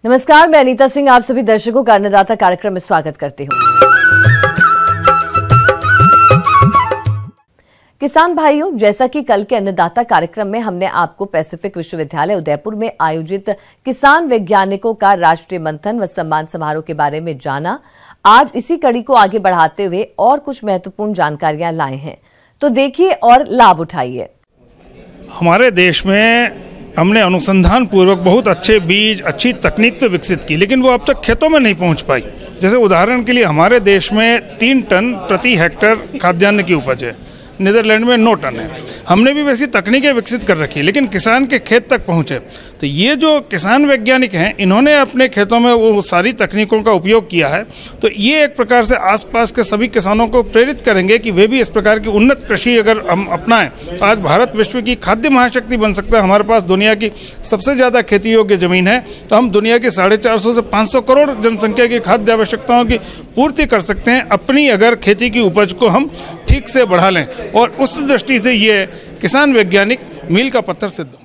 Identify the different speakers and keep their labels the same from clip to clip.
Speaker 1: नमस्कार, मैं अनीता सिंह आप सभी दर्शकों का अन्नदाता कार्यक्रम में स्वागत करती हूँ। किसान भाइयों, जैसा कि कल के अन्नदाता कार्यक्रम में हमने आपको पैसिफिक विश्वविद्यालय उदयपुर में आयोजित किसान वैज्ञानिकों का राष्ट्रीय मंथन व सम्मान समारोह के बारे में जाना, आज इसी कड़ी को आगे बढ़ाते हुए और कुछ महत्वपूर्ण जानकारियां लाए हैं, तो देखिए और लाभ उठाइए।
Speaker 2: हमारे देश में हमने अनुसंधान पूर्वक बहुत अच्छे बीज, अच्छी तकनीक तो विकसित की, लेकिन वो अब तक खेतों में नहीं पहुंच पाई। जैसे उदाहरण के लिए हमारे देश में 3 टन प्रति हेक्टेयर खाद्यान्न की उपज है, नीदरलैंड में 9 टन है। हमने भी वैसी तकनीकें विकसित कर रखी, लेकिन किसान के खेत तक पहुंचे। तो ये जो किसान वैज्ञानिक हैं, इन्होंने अपने खेतों में वो सारी तकनीकों का उपयोग किया है। तो ये एक प्रकार से आसपास के सभी किसानों को प्रेरित करेंगे कि वे भी इस प्रकार की उन्नत कृषि अगर हम अपनाएं, तो आज भारत विश्व की खाद्य महाशक्ति बन सकता है। हमारे पास दुनिया की सबसे ज़्यादा खेती योग्य ज़मीन है, तो हम दुनिया की 450 से 500 करोड़ जनसंख्या की खाद्य आवश्यकताओं की पूर्ति कर सकते हैं, अपनी अगर खेती की उपज को हम ठीक से बढ़ा लें। और उस दृष्टि से ये किसान वैज्ञानिक मील का पत्थर सिद्ध हो।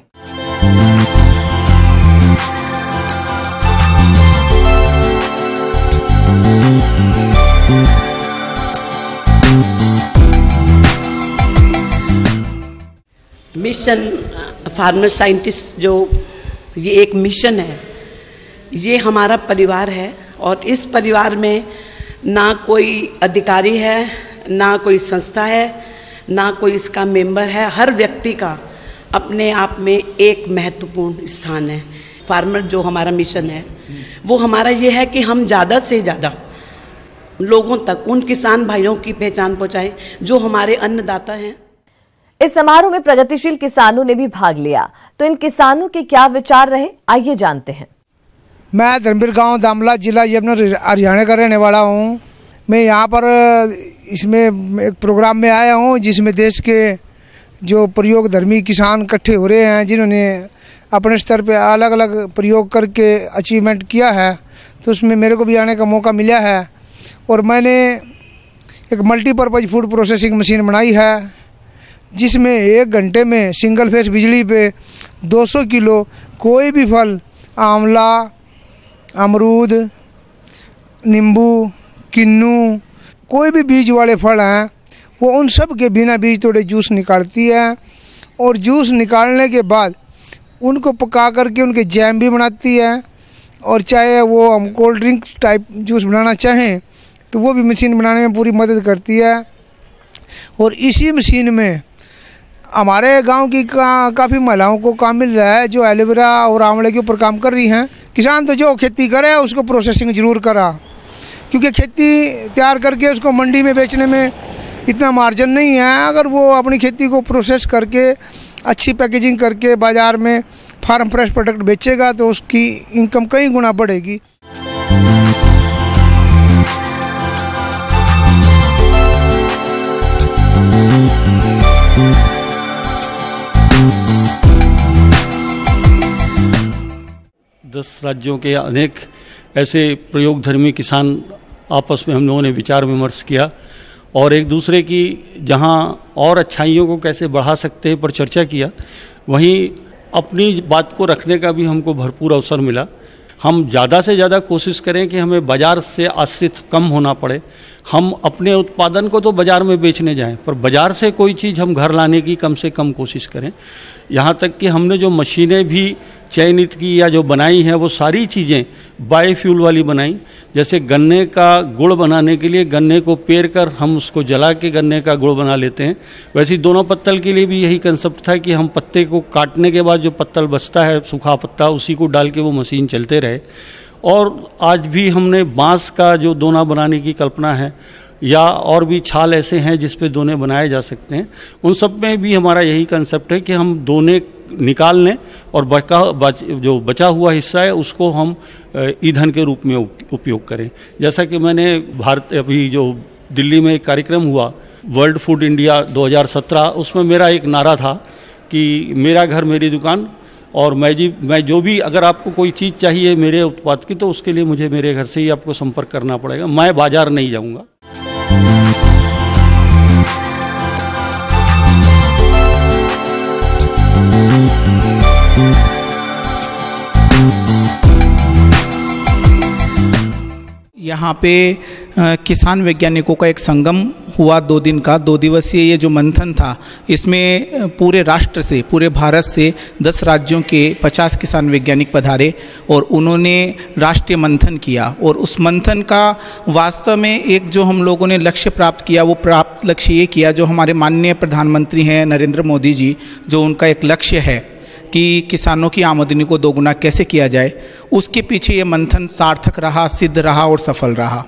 Speaker 3: मिशन फार्मर साइंटिस्ट, जो ये एक मिशन है, ये हमारा परिवार है। और इस परिवार में ना कोई अधिकारी है, ना कोई संस्था है, ना कोई इसका मेंबर है। हर व्यक्ति का अपने आप में एक महत्वपूर्ण स्थान है। फार्मर जो हमारा मिशन है, वो हमारा ये है कि हम ज़्यादा से ज़्यादा लोगों तक, उन किसान भाइयों की पहचान पहुँचाएं जो हमारे अन्नदाता हैं।
Speaker 1: इस समारोह में प्रगतिशील किसानों ने भी भाग लिया, तो इन किसानों के क्या विचार रहे, आइए जानते हैं।
Speaker 4: मैं धर्मवीर गांव दामला, जिला यमुना, हरियाणा का रहने वाला हूं। मैं यहां पर इसमें एक प्रोग्राम में आया हूं, जिसमें देश के जो प्रयोगधर्मी किसान इकट्ठे हो रहे हैं, जिन्होंने अपने स्तर पे अलग अलग प्रयोग करके अचीवमेंट किया है। तो उसमें मेरे को भी आने का मौका मिला है। और मैंने एक मल्टीपर्पज़ फूड प्रोसेसिंग मशीन बनाई है, जिसमें 1 घंटे में सिंगल फेस बिजली पे 200 किलो कोई भी फल, आंवला, अमरूद, नींबू, किन्नू, कोई भी बीज वाले फल हैं, वो उन सब के बिना बीज तोड़े जूस निकालती है। और जूस निकालने के बाद उनको पका करके उनके जैम भी बनाती है। और चाहे वो हम कोल्ड ड्रिंक टाइप जूस बनाना चाहें, तो वो भी मशीन बनाने में पूरी मदद करती है। और इसी मशीन में हमारे गांव की काफ़ी महिलाओं को काम मिल रहा है, जो एलोवेरा और आंवले के ऊपर काम कर रही हैं। किसान तो जो खेती करे उसको प्रोसेसिंग ज़रूर करा, क्योंकि खेती तैयार करके उसको मंडी में बेचने में इतना मार्जिन नहीं है। अगर वो अपनी खेती को प्रोसेस करके अच्छी पैकेजिंग करके बाज़ार में फार्म फ्रेश प्रोडक्ट बेचेगा, तो उसकी इनकम कई गुना बढ़ेगी।
Speaker 5: दस राज्यों के अनेक ऐसे प्रयोगधर्मी किसान आपस में हम लोगों ने विचार विमर्श किया और एक दूसरे की जहां और अच्छाइयों को कैसे बढ़ा सकते हैं पर चर्चा किया। वहीं अपनी बात को रखने का भी हमको भरपूर अवसर मिला। हम ज़्यादा से ज़्यादा कोशिश करें कि हमें बाज़ार से आश्रित कम होना पड़े। हम अपने उत्पादन को तो बाज़ार में बेचने जाएं, पर बाज़ार से कोई चीज़ हम घर लाने की कम से कम कोशिश करें। यहाँ तक कि हमने जो मशीनें भी चयनित की या जो बनाई हैं, वो सारी चीज़ें बायोफ्यूल वाली बनाई। जैसे गन्ने का गुड़ बनाने के लिए गन्ने को पेर कर हम उसको जला के गन्ने का गुड़ बना लेते हैं, वैसे ही दोनों पत्तल के लिए भी यही कंसेप्ट था कि हम पत्ते को काटने के बाद जो पत्तल बचता है, सूखा पत्ता, उसी को डाल के वो मशीन चलते रहे। और आज भी हमने बांस का जो दोना बनाने की कल्पना है, या और भी छाल ऐसे हैं जिस पे दोने बनाए जा सकते हैं, उन सब में भी हमारा यही कंसेप्ट है कि हम दोने निकाल लें और जो बचा हुआ हिस्सा है उसको हम ईंधन के रूप में उपयोग करें। जैसा कि मैंने अभी जो दिल्ली में एक कार्यक्रम हुआ वर्ल्ड फूड इंडिया 2017, उसमें मेरा एक नारा था कि मेरा घर मेरी दुकान, और मैं जो भी, अगर आपको कोई चीज़ चाहिए मेरे उत्पाद की, तो उसके लिए मुझे मेरे घर से ही आपको संपर्क करना पड़ेगा, मैं बाजार नहीं जाऊंगा।
Speaker 6: यहाँ पे किसान वैज्ञानिकों का एक संगम हुआ 2 दिन का 2 दिवसीय ये जो मंथन था, इसमें पूरे राष्ट्र से, पूरे भारत से 10 राज्यों के 50 किसान वैज्ञानिक पधारे और उन्होंने राष्ट्रीय मंथन किया। और उस मंथन का वास्तव में एक जो हम लोगों ने लक्ष्य प्राप्त किया, वो प्राप्त लक्ष्य ये किया जो हमारे माननीय प्रधानमंत्री हैं नरेंद्र मोदी जी, जो उनका एक लक्ष्य है कि किसानों की आमदनी को दोगुना कैसे किया जाए, उसके पीछे ये मंथन सार्थक रहा, सिद्ध रहा और सफल रहा।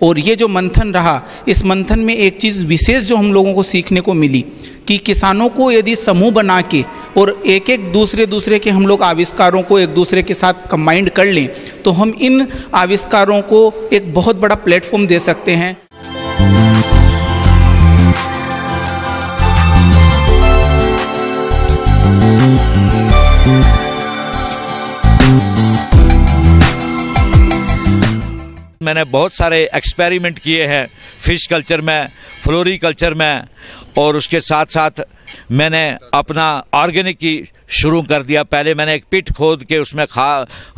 Speaker 6: और ये जो मंथन रहा, इस मंथन में एक चीज़ विशेष जो हम लोगों को सीखने को मिली कि किसानों को यदि समूह बना के और एक एक दूसरे के हम लोग आविष्कारों को एक दूसरे के साथ कंबाइंड कर लें, तो हम इन आविष्कारों को एक बहुत बड़ा प्लेटफॉर्म दे सकते हैं।
Speaker 7: मैंने बहुत सारे एक्सपेरिमेंट किए हैं फिश कल्चर में, फ्लोरीकल्चर में, और उसके साथ साथ मैंने अपना ऑर्गेनिक की शुरू कर दिया। पहले मैंने एक पिट खोद के उसमें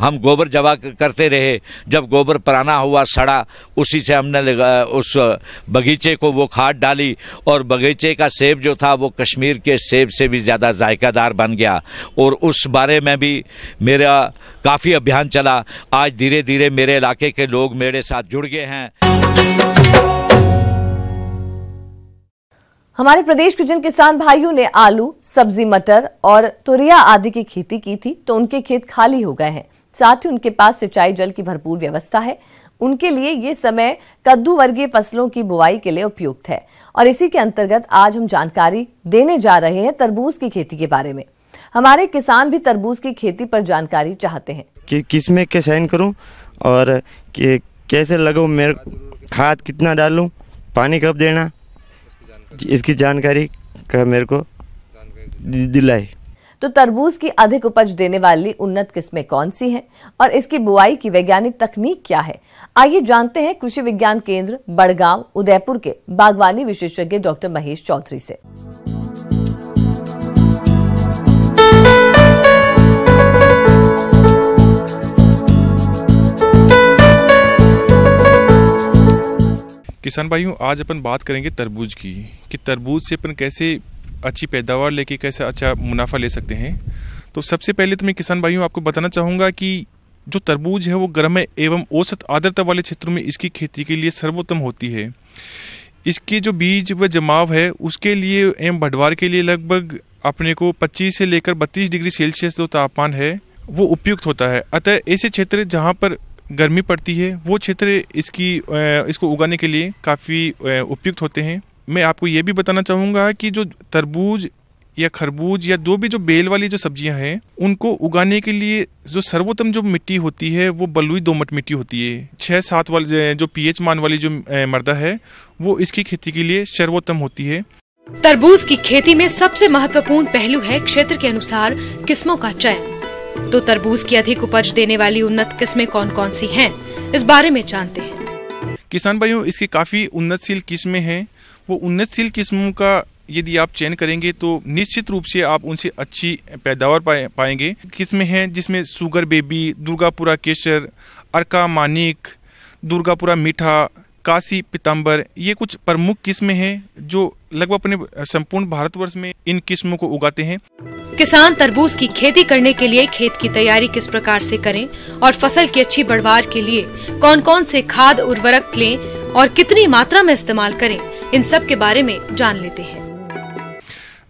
Speaker 7: हम गोबर जमा करते रहे। जब गोबर पुराना हुआ, सड़ा, उसी से हमने उस बगीचे को वो खाद डाली और बगीचे का सेब जो था वो कश्मीर के सेब से भी ज़्यादा जायकादार बन गया। और उस बारे में भी मेरा काफ़ी अभियान चला। आज धीरे धीरे मेरे इलाके के लोग मेरे साथ जुड़ गए हैं।
Speaker 1: हमारे प्रदेश के जिन किसान भाइयों ने आलू, सब्जी, मटर और तुरिया आदि की खेती की थी, तो उनके खेत खाली हो गए हैं। साथ ही उनके पास सिंचाई जल की भरपूर व्यवस्था है। उनके लिए ये समय कद्दू वर्गीय फसलों की बुआई के लिए उपयुक्त है। और इसी के अंतर्गत आज हम जानकारी देने जा रहे हैं तरबूज की खेती के बारे में। हमारे किसान भी तरबूज की खेती पर जानकारी चाहते हैं
Speaker 8: कि किसमें क्या साइन करूं और कैसे लगाऊं, मेरे खाद कितना डालूं, पानी कब देना, इसकी जानकारी का मेरे को दिलाए।
Speaker 1: तो तरबूज की अधिक उपज देने वाली उन्नत किस्में कौन सी हैं और इसकी बुआई की वैज्ञानिक तकनीक क्या है, आइए जानते हैं कृषि विज्ञान केंद्र बड़गांव उदयपुर के बागवानी विशेषज्ञ डॉक्टर महेश चौधरी से।
Speaker 9: किसान भाइयों, आज अपन बात करेंगे तरबूज की कि तरबूज से अपन कैसे अच्छी पैदावार लेके कैसे अच्छा मुनाफा ले सकते हैं। तो सबसे पहले तो मैं किसान भाइयों आपको बताना चाहूँगा कि जो तरबूज है वो गर्म एवं औसत आर्द्रता वाले क्षेत्रों में इसकी खेती के लिए सर्वोत्तम होती है। इसके जो बीज व जमाव है उसके लिए एवं बढ़वार के लिए लगभग अपने को 25 से लेकर 32 डिग्री सेल्सियस जो तापमान है वो उपयुक्त होता है। अतः ऐसे क्षेत्र जहाँ पर गर्मी पड़ती है वो क्षेत्र इसको उगाने के लिए काफ़ी उपयुक्त होते हैं। मैं आपको ये भी बताना चाहूँगा कि जो तरबूज या खरबूज या भी जो बेल वाली जो सब्जियां हैं उनको उगाने के लिए जो सर्वोत्तम जो मिट्टी होती है वो बलुई दोमट मिट्टी होती है। 6-7 वाली जो पीएच मान वाली जो मृदा है वो इसकी खेती के लिए सर्वोत्तम होती है।
Speaker 10: तरबूज की खेती में सबसे महत्वपूर्ण पहलू है क्षेत्र के अनुसार किस्मों का चयन। तो तरबूज की अधिक उपज देने वाली उन्नत किस्में कौन कौन सी हैं, इस बारे में जानते हैं।
Speaker 9: किसान भाइयों, इसकी काफ़ी उन्नतशील किस्में हैं। वो उन्नतशील किस्मों का यदि आप चयन करेंगे तो निश्चित रूप से आप उनसे अच्छी पैदावार पाएंगे। किस्में हैं जिसमें सुगर बेबी, दुर्गापुरा केसर, अर्का मानिक, दुर्गापुरा मीठा, काशी पीताम्बर, ये कुछ प्रमुख किस्में हैं जो लगभग अपने संपूर्ण भारतवर्ष में इन किस्मों को उगाते हैं।
Speaker 10: किसान तरबूज की खेती करने के लिए खेत की तैयारी किस प्रकार से करें और फसल की अच्छी बढ़वार के लिए कौन कौन से खाद उर्वरक लें और कितनी मात्रा में इस्तेमाल करें, इन सब के बारे में जान लेते हैं।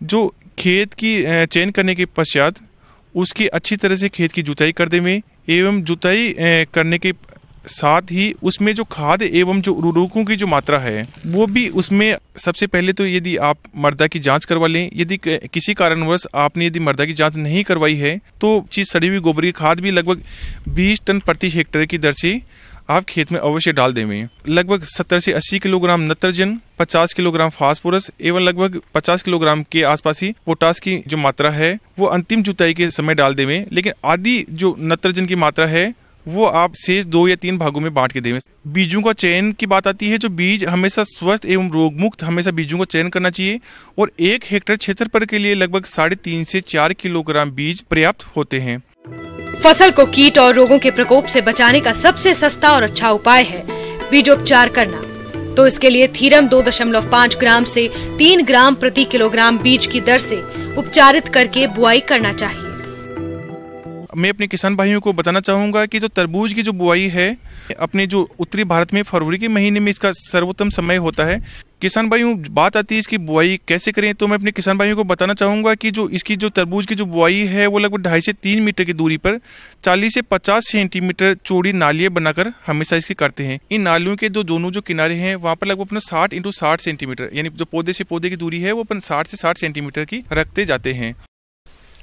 Speaker 9: जो खेत की चयन करने के पश्चात उसकी अच्छी तरह से खेत की जुताई कर दें एवं जुताई करने के साथ ही उसमें जो खाद एवं जो उर्वरकों की जो मात्रा है वो भी उसमें सबसे पहले तो यदि आप मृदा की जांच करवा लें। यदि किसी कारणवश आपने यदि मृदा की जांच नहीं करवाई है तो चीज सड़ी हुई गोबर की खाद भी लगभग 20 टन प्रति हेक्टेयर की दर से आप खेत में अवश्य डाल दें। लगभग 70 से 80 किलोग्राम नत्रजन, 50 किलोग्राम फास्फोरस एवं लगभग 50 किलोग्राम के आसपास ही पोटास की जो मात्रा है वो अंतिम जुताई के समय डाल दें। लेकिन आधी जो नत्रजन की मात्रा है वो आप शेष 2 या 3 भागों में बांट के दें। बीजों का चयन की बात आती है। जो बीज हमेशा स्वस्थ एवं रोग मुक्त हमेशा बीजों का चयन करना चाहिए और 1 हेक्टेयर क्षेत्रफल के लिए लगभग 3.5 से 4 किलोग्राम बीज पर्याप्त होते हैं।
Speaker 10: फसल को कीट और रोगों के प्रकोप से बचाने का सबसे सस्ता और अच्छा उपाय है बीजोपचार करना। तो इसके लिए थीरम 2.5 ग्राम से 3 ग्राम प्रति किलोग्राम बीज की दर से उपचारित करके बुआई करना चाहिए।
Speaker 9: मैं अपने किसान भाइयों को बताना चाहूँगा कि जो तरबूज की जो बुआई है, अपने जो उत्तरी भारत में फरवरी के महीने में इसका सर्वोत्तम समय होता है। किसान भाइयों, बात आती है इसकी बुआई कैसे करें, तो मैं अपने किसान भाइयों को बताना चाहूँगा कि जो इसकी जो तरबूज की जो बुआई है वो लगभग 2.5 से 3 मीटर की दूरी पर 40 से 50 सेंटीमीटर चौड़ी नालियाँ बनाकर हमेशा इसकी करते हैं। इन नालियों के दोनों जो किनारे हैं वहाँ पर लगभग अपना 60 × 60 सेंटीमीटर, यानी जो पौधे से पौधे की दूरी है वो अपन 60 से 60 सेंटीमीटर की रखते जाते हैं।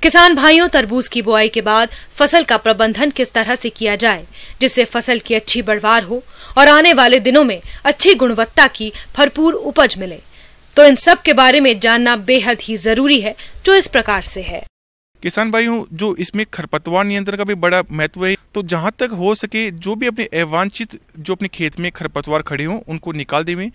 Speaker 10: किसान भाइयों, तरबूज की बुआई के बाद फसल का प्रबंधन किस तरह से किया जाए जिससे फसल की अच्छी बढ़वार हो और आने वाले दिनों में अच्छी गुणवत्ता की भरपूर उपज मिले, तो इन सब के बारे में जानना बेहद ही जरूरी है, जो इस प्रकार से है।
Speaker 9: किसान भाइयों, जो इसमें खरपतवार नियंत्रण का भी बड़ा महत्व है, तो जहां तक हो सके जो भी अपने अवांछित जो अपने खेत में खरपतवार खड़े हों उनको निकाल देवें।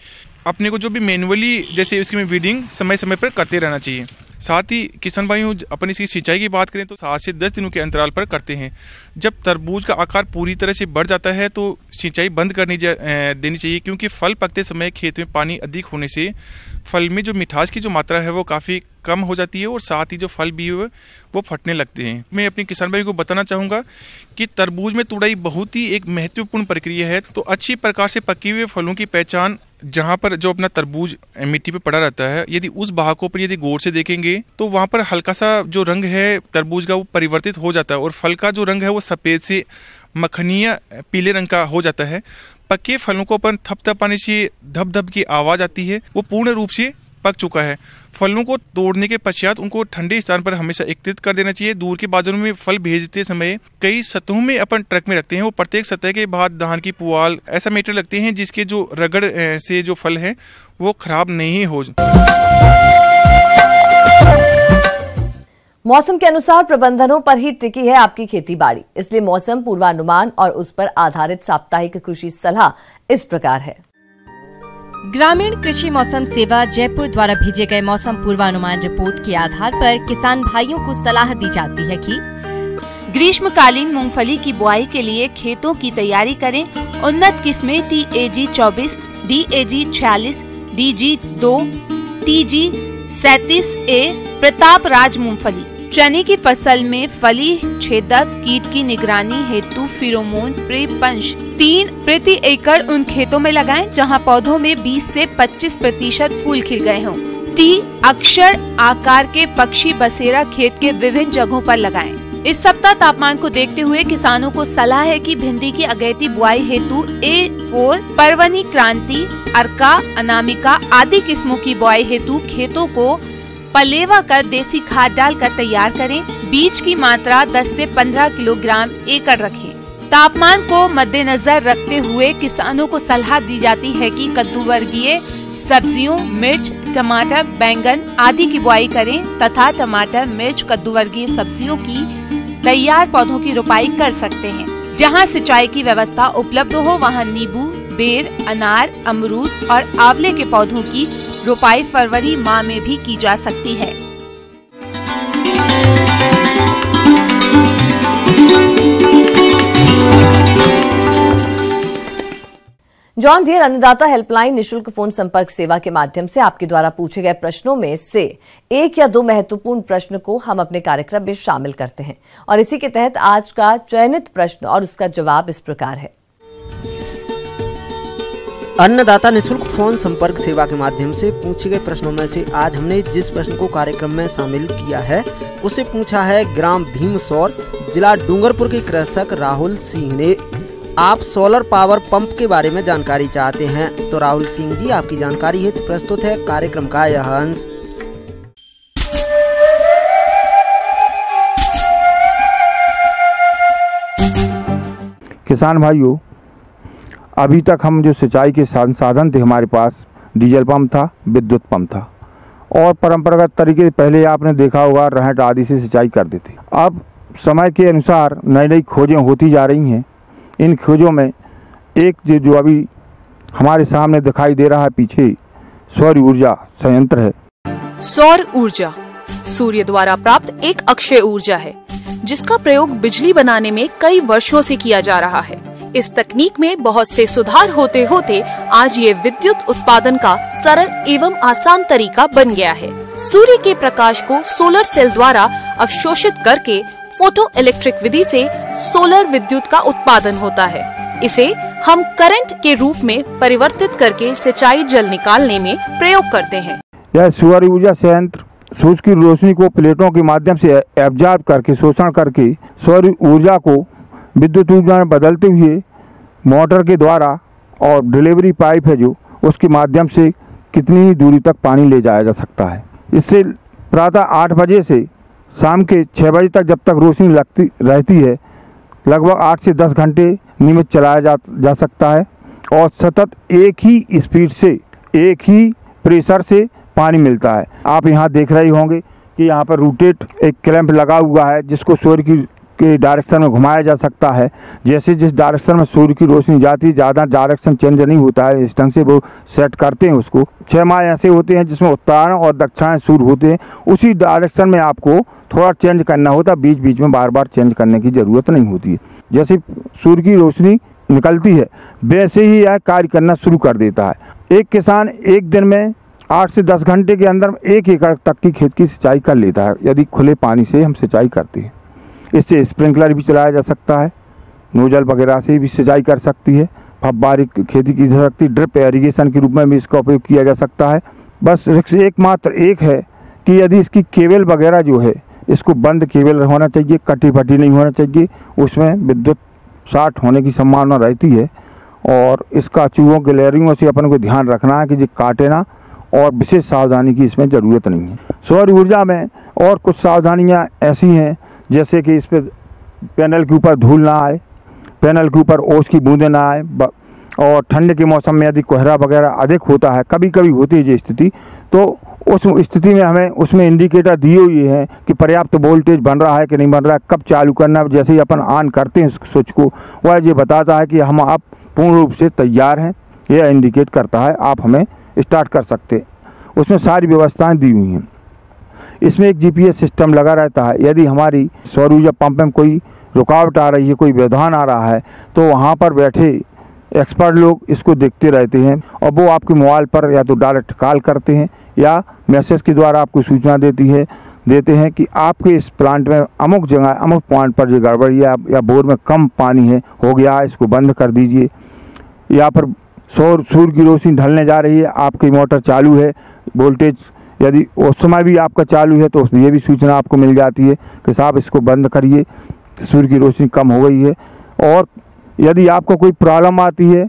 Speaker 9: अपने को जो भी मैनुअली जैसे इसकी वीडिंग समय समय पर करते रहना चाहिए। साथ ही किसान भाइयों, अपन इसकी सिंचाई की बात करें तो 7 से 10 दिनों के अंतराल पर करते हैं। जब तरबूज का आकार पूरी तरह से बढ़ जाता है तो सिंचाई बंद करनी देनी चाहिए, क्योंकि फल पकते समय खेत में पानी अधिक होने से फल में जो मिठास की जो मात्रा है वो काफ़ी कम हो जाती है और साथ ही जो फल भी है वो फटने लगते हैं। मैं अपने किसान भाइयों को बताना चाहूँगा कि तरबूज में तुड़ाई बहुत ही एक महत्वपूर्ण प्रक्रिया है। तो अच्छी प्रकार से पके हुए फलों की पहचान, जहाँ पर जो अपना तरबूज मिट्टी पे पड़ा रहता है, यदि उस भाग पर यदि गौर से देखेंगे तो वहाँ पर हल्का सा जो रंग है तरबूज का वो परिवर्तित हो जाता है और फल का जो रंग है वो सफ़ेद से मखनिया पीले रंग का हो जाता है। पके फलों को अपन थपथपाने से धप धप की आवाज़ आती है, वो पूर्ण रूप से पक चुका है। फलों को तोड़ने के पश्चात उनको ठंडे स्थान पर हमेशा एकत्रित कर देना चाहिए। दूर के बाजारों में फल भेजते समय कई सतहों में अपन ट्रक में रखते हैं, वो प्रत्येक सतह के बाद धान की पुआल ऐसा मेटर लगते हैं जिसके जो रगड़ से जो फल है वो खराब नहीं हो।
Speaker 1: मौसम के अनुसार प्रबंधनों पर ही टिकी है आपकी खेती बाड़ी, इसलिए मौसम पूर्वानुमान और उस पर आधारित साप्ताहिक कृषि सलाह इस प्रकार है।
Speaker 11: ग्रामीण कृषि मौसम सेवा जयपुर द्वारा भेजे गए मौसम पूर्वानुमान रिपोर्ट के आधार पर किसान भाइयों को सलाह दी जाती है कि
Speaker 12: ग्रीष्मकालीन मूंगफली की बुआई के लिए खेतों की तैयारी करें। उन्नत किस्में TAG 24, DAG 46, DG 2, TG 37A Pratap राज मूंगफली। चने की फसल में फली छेदक कीट की निगरानी हेतु फेरोमोन स्प्रे पंच 3 प्रति एकड़ उन खेतों में लगाएं जहां पौधों में 20 से 25% फूल खिल गए हों। T अक्षर आकार के पक्षी बसेरा खेत के विभिन्न जगहों पर लगाएं। इस सप्ताह तापमान को देखते हुए किसानों को सलाह है कि भिंडी की अगैती बुआई हेतु A4, परवनी क्रांति, अर्का, अनामिका आदि किस्मों की बुआई हेतु खेतों को पलेवा कर देसी खाद डालकर तैयार करें। बीज की मात्रा 10 से 15 किलोग्राम एकड़ रखें। तापमान को मद्देनजर रखते हुए किसानों को सलाह दी जाती है कि कद्दू वर्गीय सब्जियों, मिर्च, टमाटर, बैंगन आदि की बुआई करें तथा टमाटर, मिर्च, कद्दू वर्गीय सब्जियों की तैयार पौधों की रोपाई कर सकते हैं। जहां सिंचाई की व्यवस्था उपलब्ध हो वहां नींबू, बेर, अनार, अमरूद और आंवले के पौधों की रोपाई फरवरी माह में भी की जा सकती है।
Speaker 1: जॉन डियर अन्नदाता हेल्पलाइन निशुल्क फोन संपर्क सेवा के माध्यम से आपके द्वारा पूछे गए प्रश्नों में से 1 या 2 महत्वपूर्ण प्रश्न को हम अपने कार्यक्रम में शामिल करते हैं और इसी के तहत आज का चयनित प्रश्न और उसका जवाब इस प्रकार है।
Speaker 13: अन्नदाता निशुल्क फोन संपर्क सेवा के माध्यम से पूछे गए प्रश्नों में से आज हमने जिस प्रश्न को कार्यक्रम में शामिल किया है उसे पूछा है ग्राम भीमसौर, जिला डूंगरपुर के कृषक राहुल सिंह ने। आप सोलर पावर पंप के बारे में जानकारी चाहते हैं तो राहुल सिंह जी, आपकी जानकारी हेतु प्रस्तुत है कार्यक्रम का यह अंश।
Speaker 14: किसान भाइयों, अभी तक हम जो सिंचाई के संसाधन थे हमारे पास डीजल पंप था, विद्युत पंप था और परंपरागत तरीके से पहले आपने देखा होगा रहट आदि से सिंचाई करते थे। अब समय के अनुसार नई नई खोजें होती जा रही हैं। इन खोजों में एक जो अभी हमारे सामने दिखाई दे रहा है पीछे, सौर ऊर्जा संयंत्र है।
Speaker 15: सौर ऊर्जा सूर्य द्वारा प्राप्त एक अक्षय ऊर्जा है जिसका प्रयोग बिजली बनाने में कई वर्षों से किया जा रहा है। इस तकनीक में बहुत से सुधार होते होते आज ये विद्युत उत्पादन का सरल एवं आसान तरीका बन गया है। सूर्य के प्रकाश को सोलर सेल द्वारा अवशोषित करके फोटो इलेक्ट्रिक विधि से सोलर विद्युत का उत्पादन होता है। इसे हम करंट के रूप में परिवर्तित करके सिंचाई जल निकालने में प्रयोग करते हैं।
Speaker 14: यह सौर ऊर्जा संयंत्र सूरज की रोशनी को प्लेटों के माध्यम से एब्जॉर्ब करके शोषण करके सौर ऊर्जा को विद्युत ऊर्जा में बदलते हुए मोटर के द्वारा और डिलीवरी पाइप है जो उसके माध्यम से कितनी ही दूरी तक पानी ले जाया जा सकता है। इससे प्रातः 8 बजे से शाम के 6 बजे तक जब तक रोशनी लगती रहती है लगभग 8 से 10 घंटे नियमित चलाया जा सकता है और सतत एक ही स्पीड से एक ही प्रेशर से पानी मिलता है। आप यहाँ देख रहे होंगे कि यहाँ पर रूटेट एक क्लैंप लगा हुआ है जिसको सूर्य के डायरेक्शन में घुमाया जा सकता है। जैसे जिस डायरेक्शन में सूर्य की रोशनी जाती है ज़्यादा डायरेक्शन चेंज नहीं होता है, इस ढंग से वो सेट करते हैं उसको। 6 माह ऐसे होते हैं जिसमें उत्तरायण और दक्षिणायन सूर्य होते हैं, उसी डायरेक्शन में आपको थोड़ा चेंज करना होता है, बीच बीच में बार बार चेंज करने की ज़रूरत नहीं होती है। जैसे सूर्य की रोशनी निकलती है वैसे ही यह कार्य करना शुरू कर देता है। एक किसान एक दिन में 8 से 10 घंटे के अंदर 1 एकड़ तक की खेत की सिंचाई कर लेता है यदि खुले पानी से हम सिंचाई करते हैं। इससे स्प्रिंकलर भी चलाया जा सकता है, नोजल वगैरह से भी सिंचाई कर सकती है, फव्वारी खेती की जा सकती है, ड्रिप इरिगेशन के रूप में भी इसका उपयोग किया जा सकता है। बस रिक्स एकमात्र एक है कि यदि इसकी केबल वगैरह जो है इसको बंद केबल होना चाहिए, कटी फटी नहीं होना चाहिए, उसमें विद्युत शॉर्ट होने की संभावना रहती है। और इसका चूहों के लेयरिंगों से अपन को ध्यान रखना है कि ये काटे ना, और विशेष सावधानी की इसमें ज़रूरत नहीं है। सौर ऊर्जा में और कुछ सावधानियाँ ऐसी हैं जैसे कि इस पर पैनल के ऊपर धूल ना आए, पैनल के ऊपर ओस की बूंदें ना आए, और ठंड के मौसम में यदि कोहरा वगैरह अधिक होता है, कभी कभी होती है ये स्थिति, तो उस स्थिति में हमें उसमें इंडिकेटर दिए हुए हैं कि पर्याप्त वोल्टेज बन रहा है कि नहीं बन रहा है, कब चालू करना है। जैसे ही अपन ऑन करते हैं स्विच को वह ये बताता है कि हम आप पूर्ण रूप से तैयार हैं, यह इंडिकेट करता है, आप हमें स्टार्ट कर सकते। उसमें सारी व्यवस्थाएं दी हुई हैं। इसमें एक जीपीएस सिस्टम लगा रहता है। यदि हमारी सौर ऊर्जा पंप में कोई रुकावट आ रही है, कोई व्यवधान आ रहा है, तो वहाँ पर बैठे एक्सपर्ट लोग इसको देखते रहते हैं और वो आपके मोबाइल पर या तो डायरेक्ट कॉल करते हैं या मैसेज के द्वारा आपको सूचना देते हैं कि आपके इस प्लांट में अमुक जगह अमुक पॉइंट पर जो गड़बड़ी है या बोर में कम पानी है हो गया है, इसको बंद कर दीजिए। या फिर सूर्य की रोशनी ढलने जा रही है, आपकी मोटर चालू है, वोल्टेज यदि उस समय भी आपका चालू है तो ये भी सूचना आपको मिल जाती है कि साहब इसको बंद करिए, सूर्य की रोशनी कम हो गई है। और यदि आपको कोई प्रॉब्लम आती है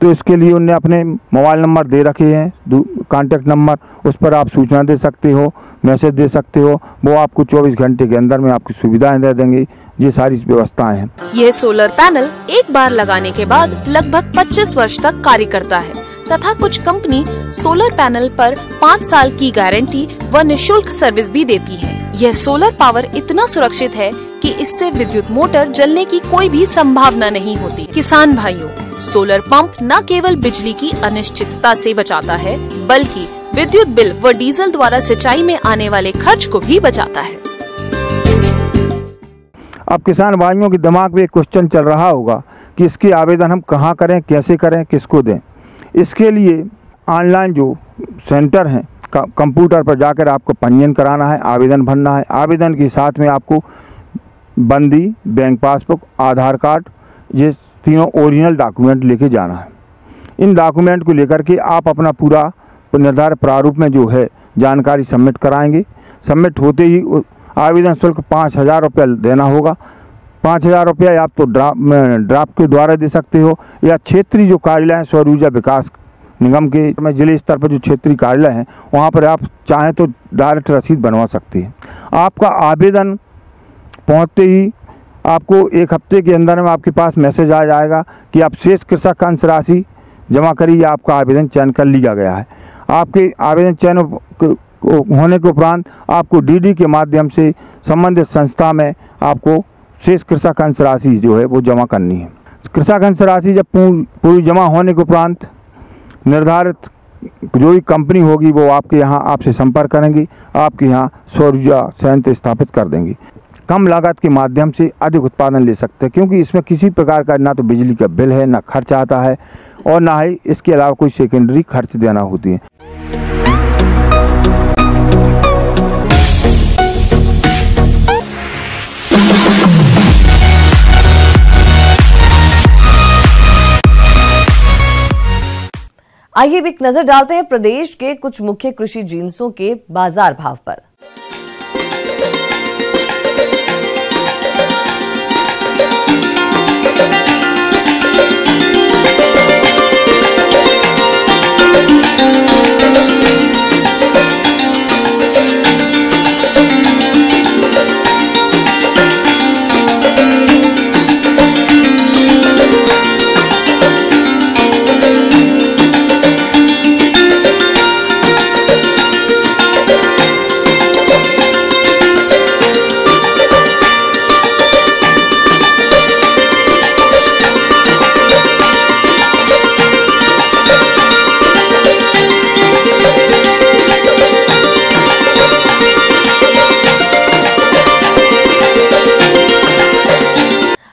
Speaker 14: तो इसके लिए उन्हें अपने मोबाइल नंबर दे रखे हैं, कॉन्टैक्ट नंबर, उस पर आप सूचना दे सकते हो, मैसेज दे सकते हो, वो आपको 24 घंटे के अंदर में आपकी सुविधाएं दे देंगे। ये सारी व्यवस्थाएं हैं।
Speaker 15: यह सोलर पैनल एक बार लगाने के बाद लगभग 25 वर्ष तक कार्य करता है तथा कुछ कंपनी सोलर पैनल पर 5 साल की गारंटी व निःशुल्क सर्विस भी देती है। यह सोलर पावर इतना सुरक्षित है कि इससे विद्युत मोटर जलने की कोई भी संभावना नहीं होती। किसान भाइयों, सोलर पंप न केवल बिजली की अनिश्चितता से बचाता है बल्कि विद्युत बिल व डीजल द्वारा सिंचाई में आने वाले खर्च को भी बचाता है।
Speaker 14: अब किसान भाइयों के दिमाग में एक क्वेश्चन चल रहा होगा कि इसके आवेदन हम कहाँ करें, कैसे करें, किसको दें। इसके लिए ऑनलाइन जो सेंटर हैं, कंप्यूटर पर जाकर आपको पंजीयन कराना है, आवेदन भरना है। आवेदन के साथ में आपको बंदी, बैंक पासबुक, आधार कार्ड, ये तीनों ओरिजिनल डॉक्यूमेंट लेके जाना है। इन डॉक्यूमेंट को लेकर के आप अपना पूरा निर्धारित प्रारूप में जो है जानकारी सबमिट कराएंगे। सबमिट होते ही आवेदन शुल्क 5,000 रुपये देना होगा। 5,000 रुपया आप तो ड्राफ्ट के द्वारा दे सकते हो या क्षेत्रीय जो कार्यालय है सौर ऊर्जा विकास निगम के में जिले स्तर पर जो क्षेत्रीय कार्यालय हैं वहाँ पर आप चाहें तो डायरेक्ट रसीद बनवा सकते हैं। आपका आवेदन पहुँचते ही आपको 1 हफ्ते के अंदर में आपके पास मैसेज आ जाएगा कि आप शेष कृषक अंश राशि जमा करिए, आपका आवेदन चयन कर लिया गया है। आपके आवेदन चयन होने के उपरांत आपको डीडी के माध्यम से संबंधित संस्था में आपको शेष कृषक अंश राशि जो है वो जमा करनी है। कृषक अंश राशि जब पूरी जमा होने के उपरांत निर्धारित जो भी कंपनी होगी वो आपके यहाँ आपसे संपर्क करेंगी, आपके यहाँ सौर ऊर्जा संयंत्र स्थापित कर देंगी। कम लागत के माध्यम से अधिक उत्पादन ले सकते हैं, क्योंकि इसमें किसी प्रकार का ना तो बिजली का बिल है, ना खर्च आता है और ना ही इसके अलावा कोई सेकेंडरी खर्च देना होती है।
Speaker 1: आइए एक नजर डालते हैं प्रदेश के कुछ मुख्य कृषि जिन्सों के बाजार भाव पर।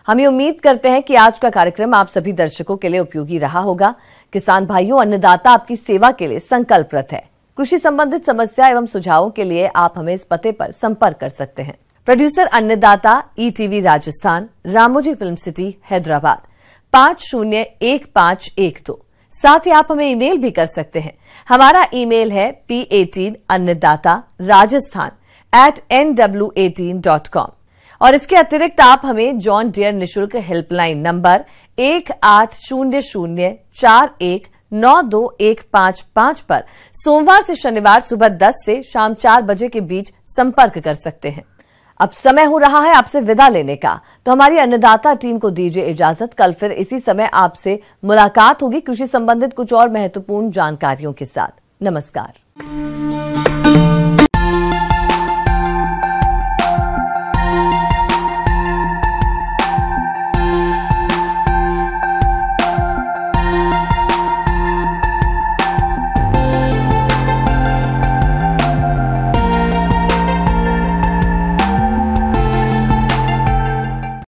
Speaker 1: हम ये उम्मीद करते हैं कि आज का कार्यक्रम आप सभी दर्शकों के लिए उपयोगी रहा होगा। किसान भाइयों, अन्नदाता आपकी सेवा के लिए संकल्परत है। कृषि संबंधित समस्या एवं सुझावों के लिए आप हमें इस पते पर संपर्क कर सकते हैं। प्रोड्यूसर अन्नदाता, ETV Rajasthan, Ramoji film city, Hyderabad 501512। साथ ही आप हमें ईमेल भी कर सकते हैं। हमारा ईमेल है p18annadaata@nw18.com। और इसके अतिरिक्त आप हमें जॉन डियर निशुल्क हेल्पलाइन नंबर 180041912555 पर सोमवार से शनिवार सुबह 10 से शाम 4 बजे के बीच संपर्क कर सकते हैं। अब समय हो रहा है आपसे विदा लेने का, तो हमारी अन्नदाता टीम को दीजिए इजाजत। कल फिर इसी समय आपसे मुलाकात होगी कृषि संबंधित कुछ और महत्वपूर्ण जानकारियों के साथ। नमस्कार।